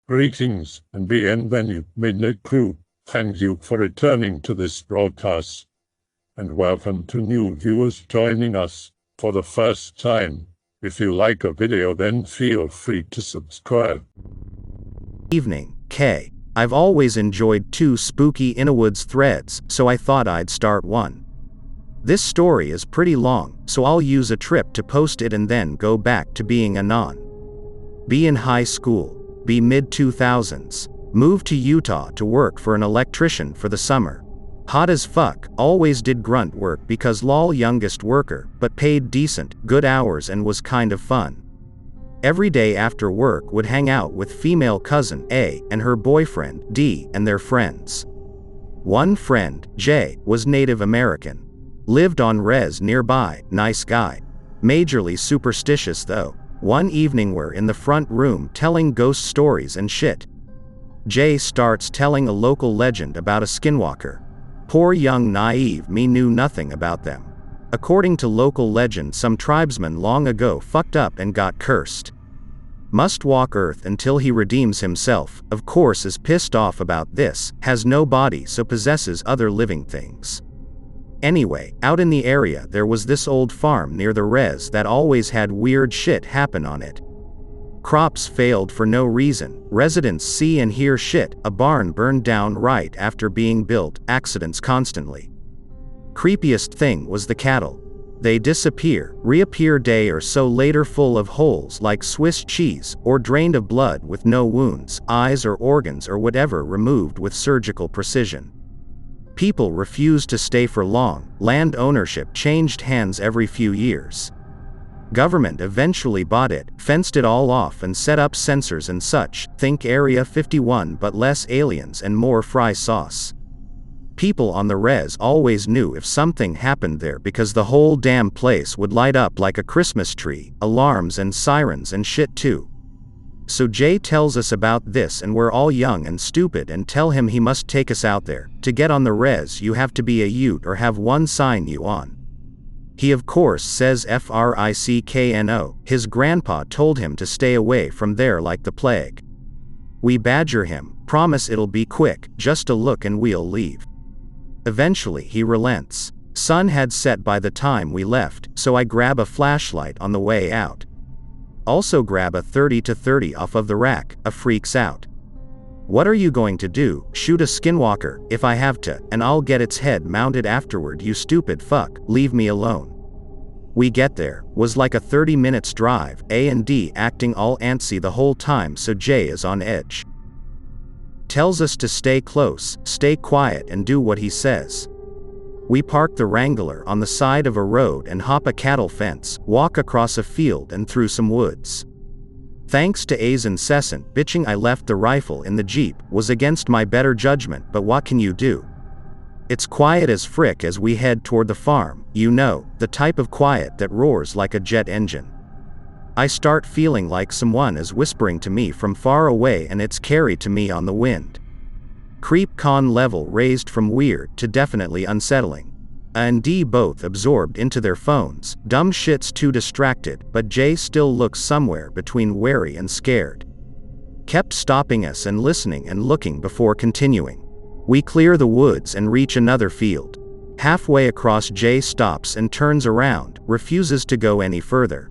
Greetings and bienvenue, Midnight Crew. Thank you for returning to this broadcast. And welcome to new viewers joining us for the first time. If you like a video, then feel free to subscribe. Evening, K. I've always enjoyed 2 spooky Innawoods threads, so I thought I'd start one. This story is pretty long, so I'll use a trip to post it and then go back to being anon. Be in high school. Be mid-2000s. Moved to Utah to work for an electrician for the summer. Hot as fuck, always did grunt work because lol youngest worker, but paid decent, good hours and was kind of fun. Every day after work would hang out with female cousin A and her boyfriend D and their friends. One friend, J, was Native American. Lived on res nearby, nice guy. Majorly superstitious though. One evening we're in the front room telling ghost stories and shit. Jay starts telling a local legend about a skinwalker. Poor young naive me knew nothing about them. According to local legend, some tribesman long ago fucked up and got cursed. Must walk earth until he redeems himself, of course is pissed off about this, has no body so possesses other living things. Anyway, out in the area there was this old farm near the res that always had weird shit happen on it. Crops failed for no reason, residents see and hear shit, a barn burned down right after being built, accidents constantly. Creepiest thing was the cattle. They disappear, reappear day or so later full of holes like Swiss cheese, or drained of blood with no wounds, eyes or organs or whatever removed with surgical precision. People refused to stay for long, land ownership changed hands every few years. Government eventually bought it, fenced it all off and set up sensors and such, think Area 51 but less aliens and more fry sauce. People on the res always knew if something happened there because the whole damn place would light up like a Christmas tree, alarms and sirens and shit too. So Jay tells us about this and we're all young and stupid and tell him he must take us out there. To get on the res you have to be a Ute or have one sign you on. He of course says FRICKNO, his grandpa told him to stay away from there like the plague. We badger him, promise it'll be quick, just a look and we'll leave. Eventually he relents. Sun had set by the time we left, so I grab a flashlight on the way out. Also grab a 30-30 off of the rack, freaks out. What are you going to do, shoot a skinwalker, if I have to, and I'll get its head mounted afterward you stupid fuck, leave me alone. We get there, was like a 30 minutes drive, A and D acting all antsy the whole time so Jay is on edge. Tells us to stay close, stay quiet and do what he says. We park the Wrangler on the side of a road and hop a cattle fence, walk across a field and through some woods. Thanks to A's incessant bitching I left the rifle in the Jeep, was against my better judgment but what can you do? It's quiet as frick as we head toward the farm, you know, the type of quiet that roars like a jet engine. I start feeling like someone is whispering to me from far away and it's carried to me on the wind. Creep con level raised from weird to definitely unsettling. A and D both absorbed into their phones, dumb shit's too distracted, but Jay still looks somewhere between wary and scared. Kept stopping us and listening and looking before continuing. We clear the woods and reach another field. Halfway across Jay stops and turns around, refuses to go any further.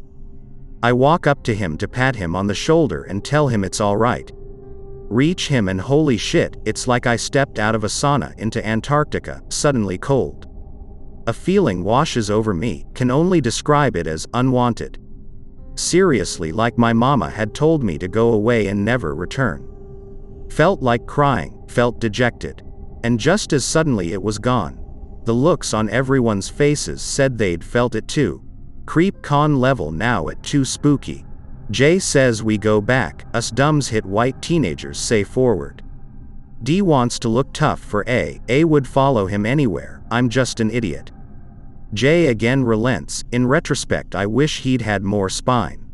I walk up to him to pat him on the shoulder and tell him it's alright. Reach him and holy shit, it's like I stepped out of a sauna into Antarctica, suddenly cold. A feeling washes over me, can only describe it as unwanted. Seriously, like my mama had told me to go away and never return. Felt like crying, felt dejected. And just as suddenly it was gone. The looks on everyone's faces said they'd felt it too. Creep con level now at too spooky. Jay says we go back, us dumbs hit white teenagers say forward. D wants to look tough for A would follow him anywhere, I'm just an idiot. Jay again relents, in retrospect I wish he'd had more spine.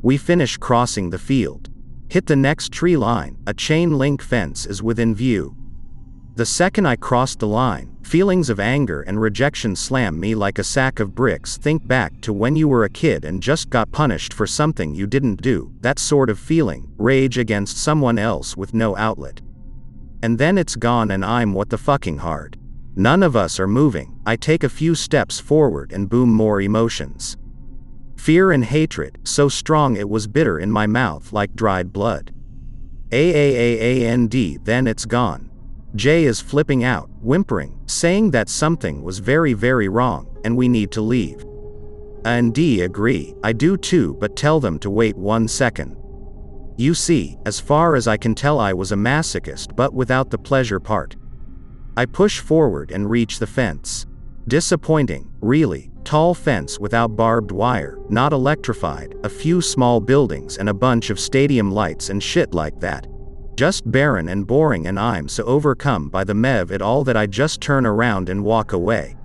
We finish crossing the field. Hit the next tree line, a chain link fence is within view. The second I crossed the line, feelings of anger and rejection slammed me like a sack of bricks. Think back to when you were a kid and just got punished for something you didn't do, that sort of feeling, rage against someone else with no outlet. And then it's gone and I'm what the fucking hard. None of us are moving. I take a few steps forward and boom, more emotions. Fear and hatred, so strong it was bitter in my mouth like dried blood. And then it's gone. Jay is flipping out, whimpering, saying that something was very, very wrong, and we need to leave. And D agree, I do too, but tell them to wait 1 second. You see, as far as I can tell I was a masochist but without the pleasure part. I push forward and reach the fence. Disappointing, really, tall fence without barbed wire, not electrified, a few small buildings and a bunch of stadium lights and shit like that. Just barren and boring, and I'm so overcome by the mev it all that I just turn around and walk away.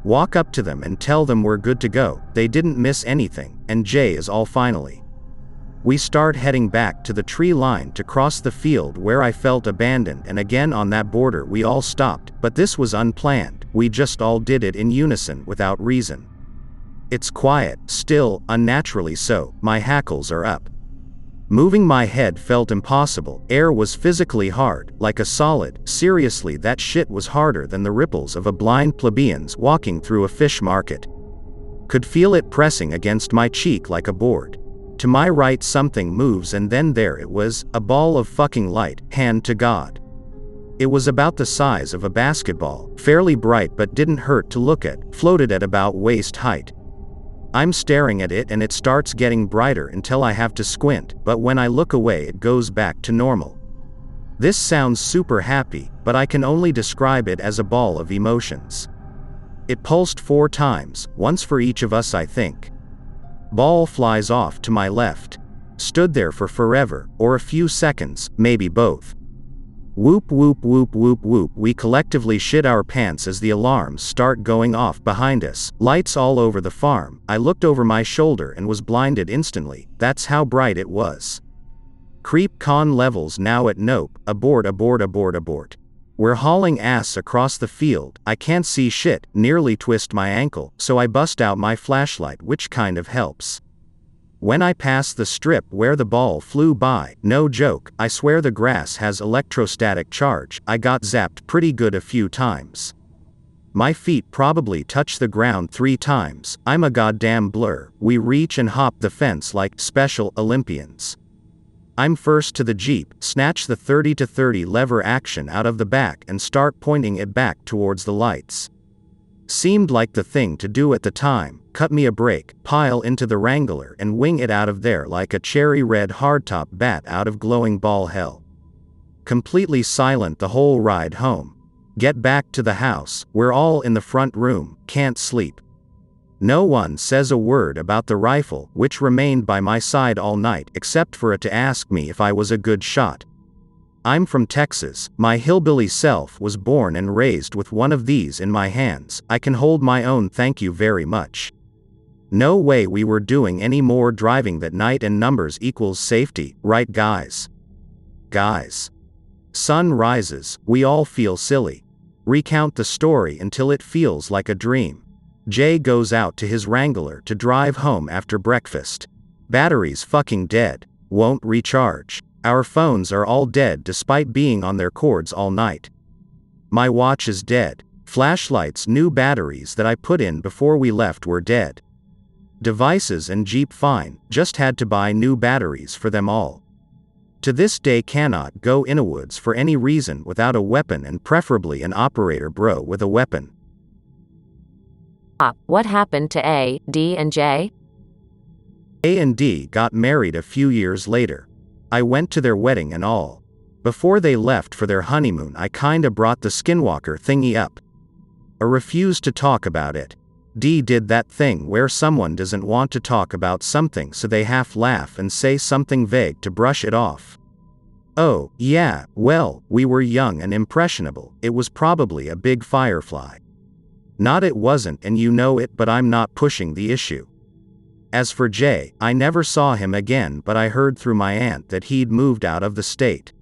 Walk up to them and tell them we're good to go, they didn't miss anything, and Jay is all finally. We start heading back to the tree line to cross the field where I felt abandoned, and again on that border we all stopped, but this was unplanned, we just all did it in unison without reason. It's quiet, still, unnaturally so, my hackles are up. Moving my head felt impossible, air was physically hard, like a solid, seriously that shit was harder than the ripples of a blind plebeians walking through a fish market. Could feel it pressing against my cheek like a board. To my right something moves and then there it was, a ball of fucking light, hand to God. It was about the size of a basketball, fairly bright but didn't hurt to look at, floated at about waist height. I'm staring at it and it starts getting brighter until I have to squint, but when I look away it goes back to normal. This sounds super happy, but I can only describe it as a ball of emotions. It pulsed 4 times, once for each of us I think. Ball flies off to my left. Stood there for forever, or a few seconds, maybe both. Whoop whoop whoop whoop whoop, we collectively shit our pants as the alarms start going off behind us, lights all over the farm. I looked over my shoulder and was blinded instantly, that's how bright it was. Creep con levels now at nope, abort abort abort abort. We're hauling ass across the field, I can't see shit, nearly twist my ankle, so I bust out my flashlight, which kind of helps. When I pass the strip where the ball flew by, no joke, I swear the grass has electrostatic charge, I got zapped pretty good a few times. My feet probably touch the ground 3 times, I'm a goddamn blur, we reach and hop the fence like Special Olympians. I'm first to the Jeep, snatch the 30-30 lever action out of the back and start pointing it back towards the lights. Seemed like the thing to do at the time, cut me a break, pile into the Wrangler and wing it out of there like a cherry red hardtop bat out of glowing ball hell. Completely silent the whole ride home. Get back to the house, we're all in the front room, can't sleep. No one says a word about the rifle, which remained by my side all night except for it to ask me if I was a good shot. I'm from Texas, my hillbilly self was born and raised with one of these in my hands, I can hold my own, thank you very much. No way we were doing any more driving that night, and numbers equals safety, right guys? Guys. Sun rises, we all feel silly. Recount the story until it feels like a dream. Jay goes out to his Wrangler to drive home after breakfast. Battery's fucking dead, won't recharge. Our phones are all dead despite being on their cords all night. My watch is dead. Flashlight's new batteries that I put in before we left were dead. Devices and Jeep fine, just had to buy new batteries for them all. To this day cannot go Innawoods for any reason without a weapon, and preferably an operator bro with a weapon. What happened to A, D and J? A and D got married a few years later. I went to their wedding and all. Before they left for their honeymoon I kinda brought the Skinwalker thingy up. A refused to talk about it. D did that thing where someone doesn't want to talk about something so they half laugh and say something vague to brush it off. Oh, yeah, well, we were young and impressionable, it was probably a big firefly. Not it wasn't, and you know it, but I'm not pushing the issue. As for Jay, I never saw him again, but I heard through my aunt that he'd moved out of the state.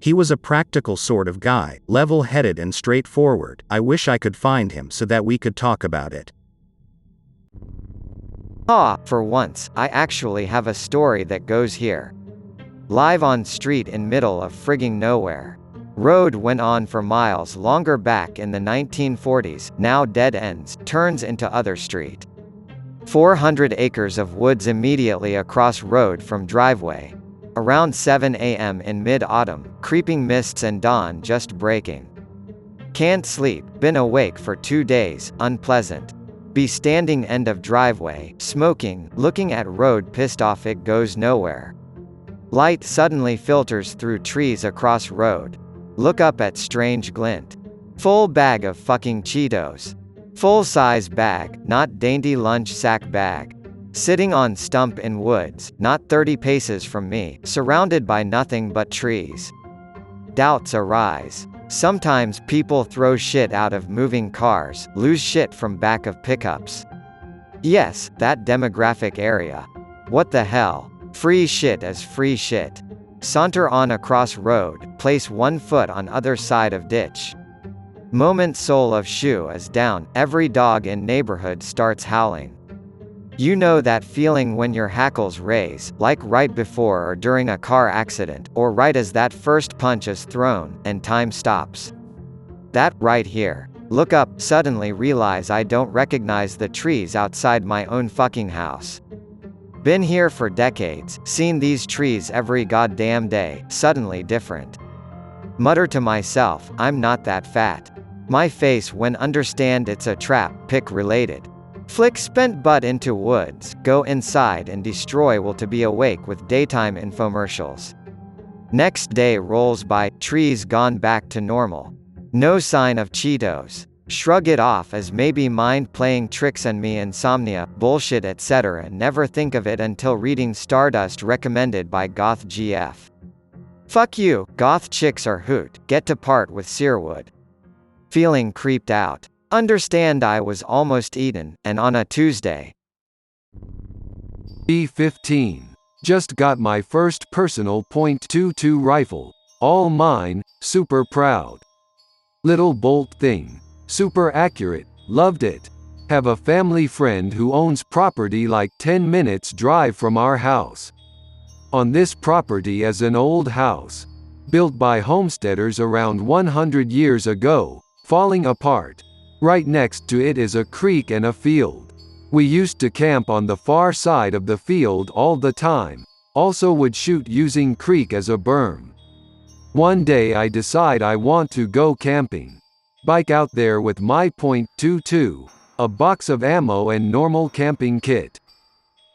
He was a practical sort of guy, level-headed and straightforward. I wish I could find him so that we could talk about it. For once, I actually have a story that goes here. Live on street in middle of frigging nowhere. Road went on for miles longer back in the 1940s, now dead ends, turns into other street. 400 acres of woods immediately across road from driveway. Around 7 a.m. in mid-autumn, creeping mists and dawn just breaking. Can't sleep, been awake for 2 days, unpleasant. Be standing end of driveway, smoking, looking at road pissed off it goes nowhere. Light suddenly filters through trees across road. Look up at strange glint. Full bag of fucking Cheetos. Full-size bag, not dainty lunch sack bag. Sitting on stump in woods, not 30 paces from me, surrounded by nothing but trees. Doubts arise. Sometimes people throw shit out of moving cars, lose shit from back of pickups. Yes, that demographic area. What the hell? Free shit is free shit. Saunter on across road, place 1 foot on other side of ditch. Moment sole of shoe is down, every dog in neighborhood starts howling. You know that feeling when your hackles raise, like right before or during a car accident, or right as that first punch is thrown, and time stops. That, right here. Look up, suddenly realize I don't recognize the trees outside my own fucking house. Been here for decades, seen these trees every goddamn day, suddenly different. Mutter to myself, I'm not that fat. My face when understand it's a trap, pick related. Flick spent butt into woods, go inside and destroy will to be awake with daytime infomercials. Next day rolls by, trees gone back to normal. No sign of Cheetos. Shrug it off as maybe mind playing tricks on me, insomnia, bullshit etc. Never think of it until reading Stardust recommended by Goth GF. Fuck you, goth chicks are hoot, get to part with Searwood. Feeling creeped out. Understand I was almost eaten, and on a Tuesday. B15. Just got my first personal .22 rifle. All mine, super proud. Little bolt thing. Super accurate, loved it. Have a family friend who owns property like 10 minutes drive from our house. On this property is an old house. Built by homesteaders around 100 years ago, falling apart. Right next to it is a creek and a field. We used to camp on the far side of the field all the time, also would shoot using creek as a berm. One day I decide I want to go camping. Bike out there with my .22, a box of ammo and normal camping kit.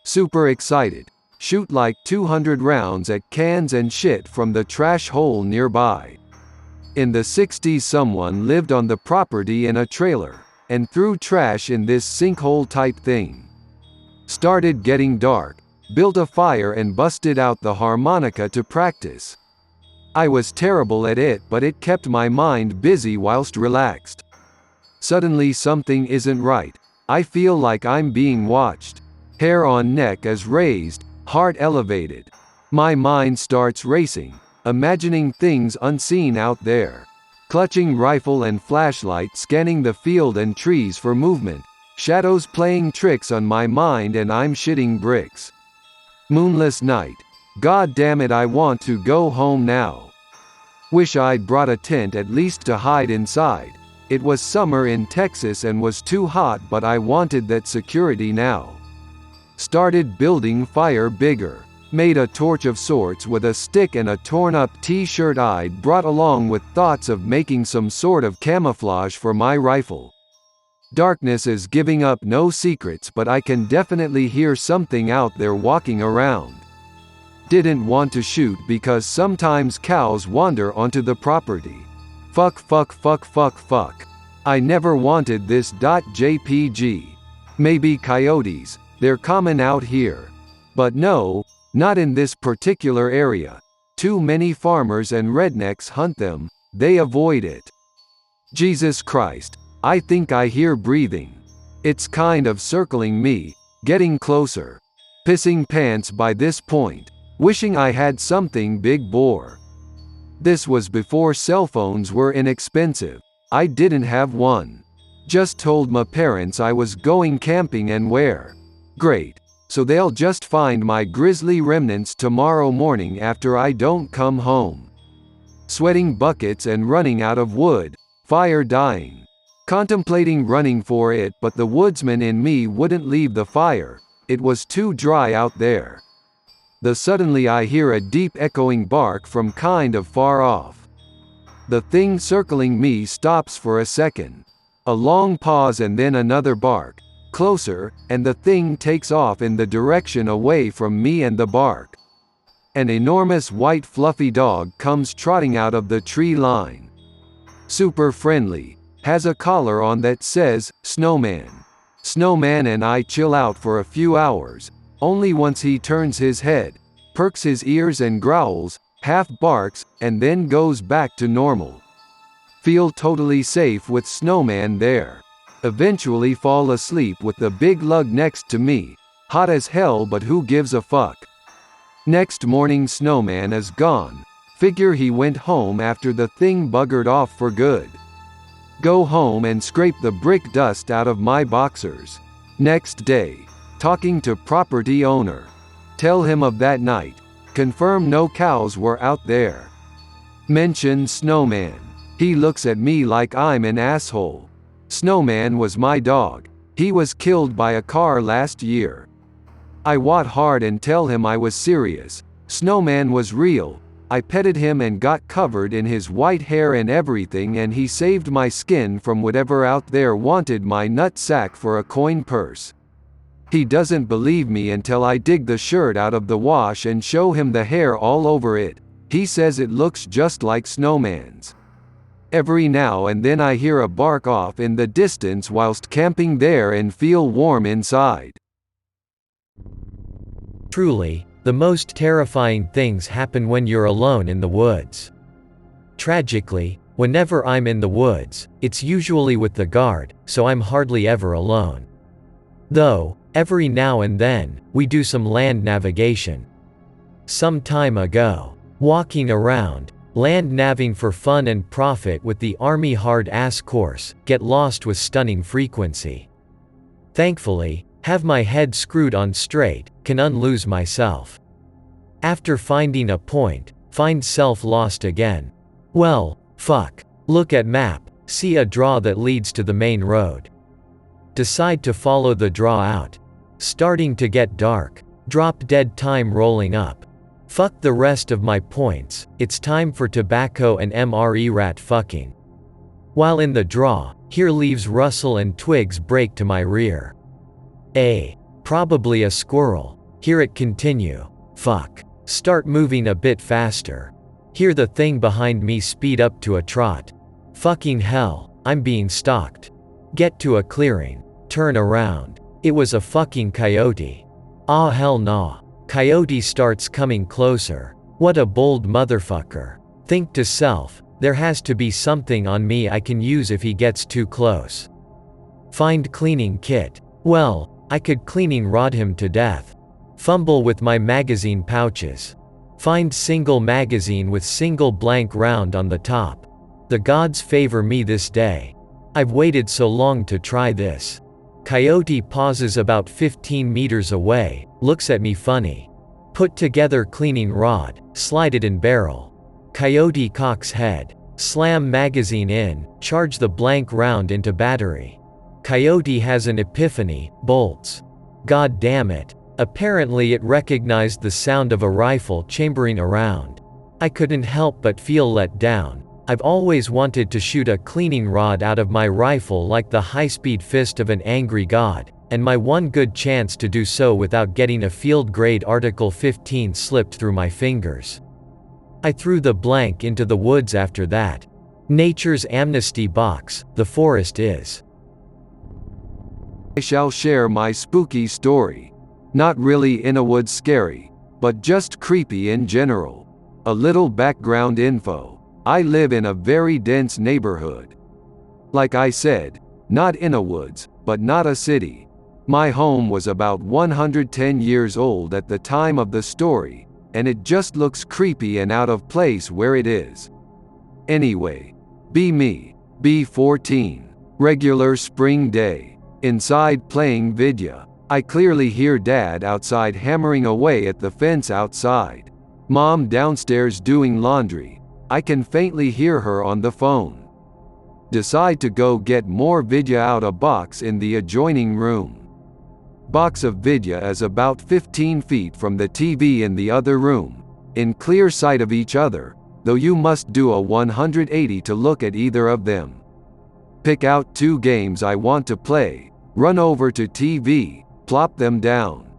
Super excited. Shoot like 200 rounds at cans and shit from the trash hole nearby. In the 60s someone lived on the property in a trailer, and threw trash in this sinkhole type thing. Started getting dark, built a fire and busted out the harmonica to practice. I was terrible at it but it kept my mind busy whilst relaxed. Suddenly something isn't right, I feel like I'm being watched. Hair on neck is raised, heart elevated. My mind starts racing, imagining things unseen out there. Clutching rifle and flashlight scanning the field and trees for movement. Shadows playing tricks on my mind and I'm shitting bricks. Moonless night. God damn it, I want to go home now. Wish I'd brought a tent at least to hide inside. It was summer in Texas and was too hot but I wanted that security now. Started building fire bigger. Made a torch of sorts with a stick and a torn-up t-shirt I'd brought along with thoughts of making some sort of camouflage for my rifle. Darkness is giving up no secrets but I can definitely hear something out there walking around. Didn't want to shoot because sometimes cows wander onto the property. Fuck. I never wanted this .jpg. Maybe coyotes, they're common out here. But no, not in this particular area. Too many farmers and rednecks hunt them, they avoid it. Jesus Christ, I think I hear breathing. It's kind of circling me, getting closer. Pissing pants by this point, wishing I had something big bore. This was before cell phones were inexpensive. I didn't have one. Just told my parents I was going camping and where. Great. So they'll just find my grisly remnants tomorrow morning after I don't come home. Sweating buckets and running out of wood, fire dying. Contemplating running for it, but the woodsman in me wouldn't leave the fire. It was too dry out there. Suddenly I hear a deep echoing bark from kind of far off. The thing circling me stops for a second. A long pause and then another bark. Closer, and the thing takes off in the direction away from me and the bark. An enormous white fluffy dog comes trotting out of the tree line. Super friendly. Has a collar on that says, Snowman. Snowman and I chill out for a few hours. Only once he turns his head, perks his ears and growls, half barks, and then goes back to normal. Feel totally safe with Snowman there. Eventually fall asleep with the big lug next to me. Hot as hell, but who gives a fuck? Next morning Snowman is gone. Figure he went home after the thing buggered off for good. Go home and scrape the brick dust out of my boxers. Next day. Talking to property owner. Tell him of that night. Confirm no cows were out there. Mention Snowman. He looks at me like I'm an asshole. Snowman was my dog. He was killed by a car last year. I wot hard and tell him I was serious. Snowman was real. I petted him and got covered in his white hair and everything, and he saved my skin from whatever out there wanted my nut sack for a coin purse. He doesn't believe me until I dig the shirt out of the wash and show him the hair all over it. He says it looks just like Snowman's. Every now and then I hear a bark off in the distance whilst camping there and feel warm inside. Truly, the most terrifying things happen when you're alone in the woods. Tragically, whenever I'm in the woods, it's usually with the guard, so I'm hardly ever alone. Though, every now and then, we do some land navigation. Some time ago, walking around, land naving for fun and profit with the Army hard-ass course, get lost with stunning frequency. Thankfully, have my head screwed on straight, can unlose myself. After finding a point, find self lost again. Well, fuck. Look at map, see a draw that leads to the main road. Decide to follow the draw out. Starting to get dark. Drop dead time rolling up. Fuck the rest of my points, it's time for tobacco and MRE rat fucking. While in the draw, hear leaves rustle and twigs break to my rear. Probably a squirrel. Hear it continue. Fuck. Start moving a bit faster. Hear the thing behind me speed up to a trot. Fucking hell, I'm being stalked. Get to a clearing. Turn around. It was a fucking coyote. Ah hell nah. Coyote starts coming closer. What a bold motherfucker. Think to self, there has to be something on me I can use if he gets too close. Find cleaning kit. Well, I could cleaning rod him to death. Fumble with my magazine pouches. Find single magazine with single blank round on the top. The gods favor me this day. I've waited so long to try this. Coyote pauses about 15 meters away, looks at me funny. Put together cleaning rod, slide it in barrel. Coyote cocks head. Slam magazine in, charge the blank round into battery. Coyote has an epiphany, bolts. God damn it. Apparently it recognized the sound of a rifle chambering around. I couldn't help but feel let down. I've always wanted to shoot a cleaning rod out of my rifle like the high-speed fist of an angry god, and my one good chance to do so without getting a field-grade Article 15 slipped through my fingers. I threw the blank into the woods after that. Nature's amnesty box, the forest is. I shall share my spooky story. Not really Innawoods scary, but just creepy in general. A little background info. I live in a very dense neighborhood. Like I said, not Innawoods, but not a city. My home was about 110 years old at the time of the story, and it just looks creepy and out of place where it is. Anyway, me, B14. Regular spring day. Inside playing vidya. I clearly hear Dad outside hammering away at the fence outside. Mom downstairs doing laundry. I can faintly hear her on the phone. Decide to go get more vidya out a box in the adjoining room. Box of vidya is about 15 feet from the TV in the other room, in clear sight of each other, though you must do a 180 to look at either of them. Pick out 2 games I want to play, run over to TV, plop them down.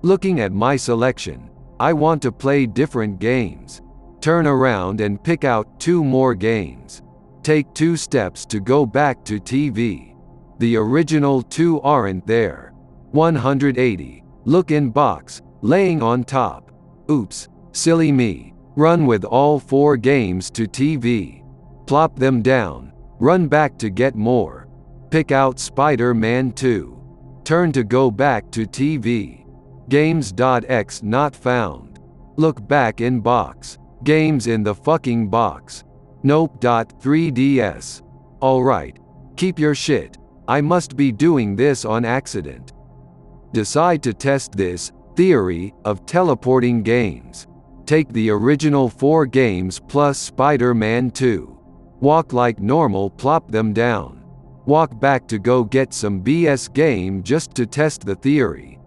Looking at my selection, I want to play different games. Turn around and pick out 2 more games. Take 2 steps to go back to TV. The original 2 aren't there. 180. Look in box, laying on top. Oops, silly me. Run with all 4 games to TV. Plop them down. Run back to get more. Pick out Spider-Man 2. Turn to go back to TV. Games.x not found. Look back in box. Games in the fucking box. Nope. 3DS. Alright. Keep your shit. I must be doing this on accident. Decide to test this theory of teleporting games. Take the original 4 games plus Spider-Man 2. Walk like normal, plop them down. Walk back to go get some BS game just to test the theory.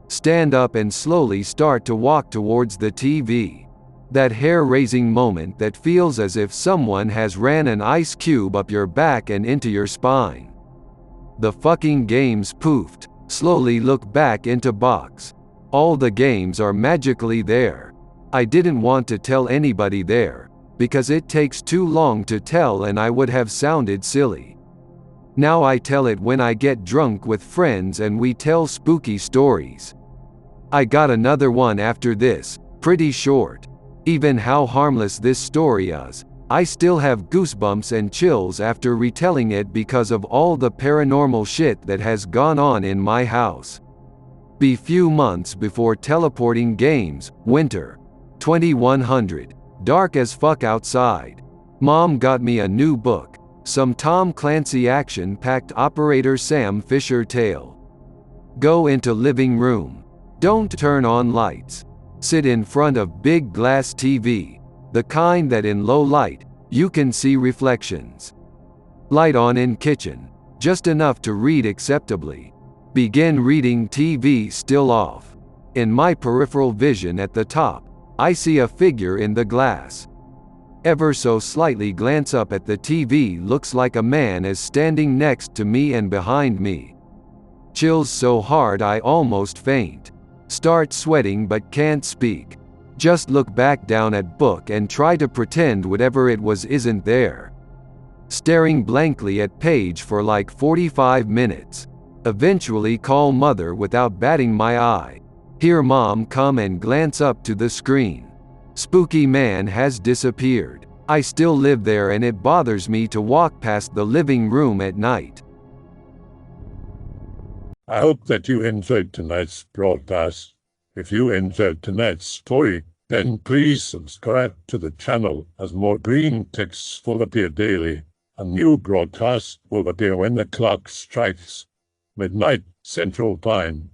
Stand up and slowly start to walk towards the TV. That hair-raising moment that feels as if someone has ran an ice cube up your back and into your spine. The fucking games poofed. Slowly look back into box. All the games are magically there. I didn't want to tell anybody there, because it takes too long to tell and I would have sounded silly. Now I tell it when I get drunk with friends and we tell spooky stories. I got another one after this, pretty short. Even how harmless this story is, I still have goosebumps and chills after retelling it because of all the paranormal shit that has gone on in my house. Be few months before teleporting games, winter. 2100. Dark as fuck outside. Mom got me a new book, some Tom Clancy action-packed Operator Sam Fisher tale. Go into living room. Don't turn on lights. Sit in front of big glass TV. The kind that in low light, you can see reflections. Light on in kitchen, just enough to read acceptably. Begin reading, TV still off. In my peripheral vision at the top, I see a figure in the glass. Ever so slightly glance up at the TV, looks like a man is standing next to me and behind me. Chills so hard I almost faint. Start sweating but can't speak. Just look back down at book and try to pretend whatever it was isn't there. Staring blankly at page for like 45 minutes. Eventually call mother without batting my eye. Hear mom come and glance up to the screen. Spooky man has disappeared. I still live there and it bothers me to walk past the living room at night. I hope that you enjoyed tonight's broadcast. If you enjoyed tonight's story, then please subscribe to the channel as more Greentext will appear daily. A new broadcast will appear when the clock strikes midnight Central Time.